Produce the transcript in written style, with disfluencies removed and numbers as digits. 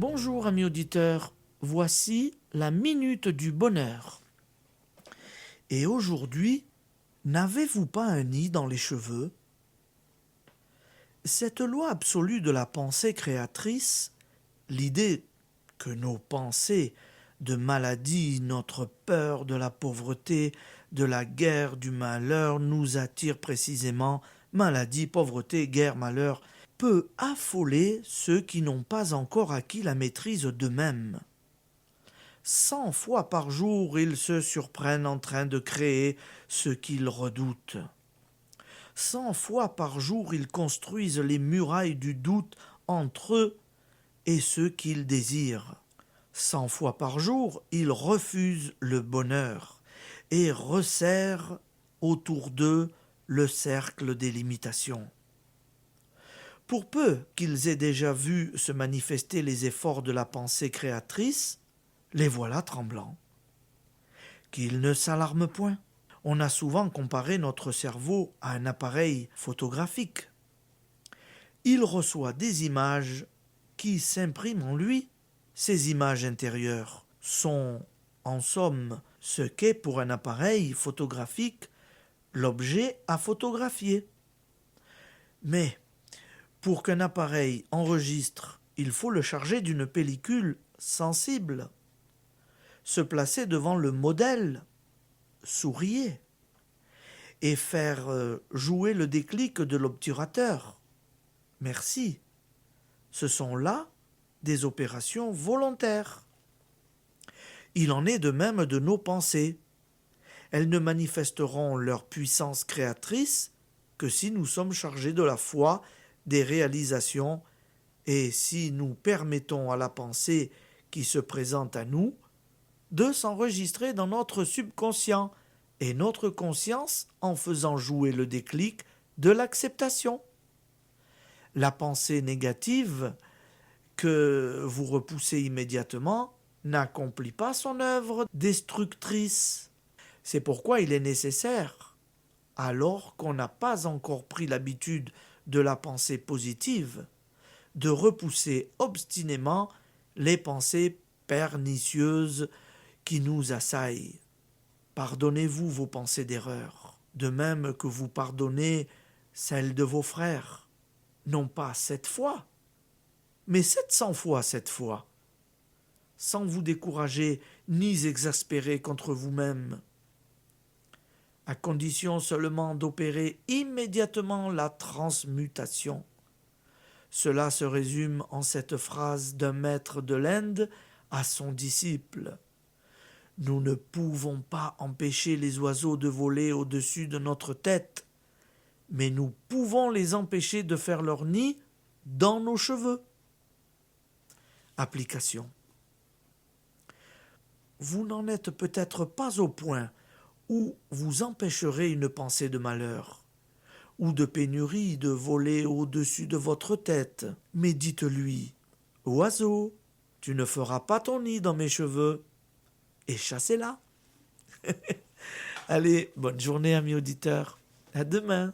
Bonjour amis auditeurs, voici la minute du bonheur. Et aujourd'hui, n'avez-vous pas un nid dans les cheveux? Cette loi absolue de la pensée créatrice, l'idée que nos pensées de maladie, notre peur de la pauvreté, de la guerre, du malheur nous attire précisément, maladie, pauvreté, guerre, malheur, peut affoler ceux qui n'ont pas encore acquis la maîtrise d'eux-mêmes. 100 fois par jour, ils se surprennent en train de créer ce qu'ils redoutent. 100 fois par jour, ils construisent les murailles du doute entre eux et ceux qu'ils désirent. 100 fois par jour, ils refusent le bonheur et resserrent autour d'eux le cercle des limitations. Pour peu qu'ils aient déjà vu se manifester les efforts de la pensée créatrice, les voilà tremblants. Qu'ils ne s'alarment point. On a souvent comparé notre cerveau à un appareil photographique. Il reçoit des images qui s'impriment en lui. Ces images intérieures sont, en somme, ce qu'est pour un appareil photographique l'objet à photographier. Mais pour qu'un appareil enregistre, il faut le charger d'une pellicule sensible, se placer devant le modèle, sourire, et faire jouer le déclic de l'obturateur. Merci. Ce sont là des opérations volontaires. Il en est de même de nos pensées. Elles ne manifesteront leur puissance créatrice que si nous sommes chargés de la foi des réalisations et si nous permettons à la pensée qui se présente à nous de s'enregistrer dans notre subconscient et notre conscience en faisant jouer le déclic de l'acceptation. La pensée négative que vous repoussez immédiatement n'accomplit pas son œuvre destructrice. C'est pourquoi il est nécessaire, alors qu'on n'a pas encore pris l'habitude de la pensée positive, de repousser obstinément les pensées pernicieuses qui nous assaillent. Pardonnez-vous vos pensées d'erreur, de même que vous pardonnez celles de vos frères, non pas 7 fois, mais 700 fois 7 fois, sans vous décourager ni exaspérer contre vous-même, à condition seulement d'opérer immédiatement la transmutation. Cela se résume en cette phrase d'un maître de l'Inde à son disciple. Nous ne pouvons pas empêcher les oiseaux de voler au-dessus de notre tête, mais nous pouvons les empêcher de faire leur nid dans nos cheveux. Application. Vous n'en êtes peut-être pas au point où vous empêcherez une pensée de malheur ou de pénurie de voler au-dessus de votre tête. Mais dites-lui, oiseau, tu ne feras pas ton nid dans mes cheveux, et chassez-la. Allez, bonne journée amis auditeurs, à demain.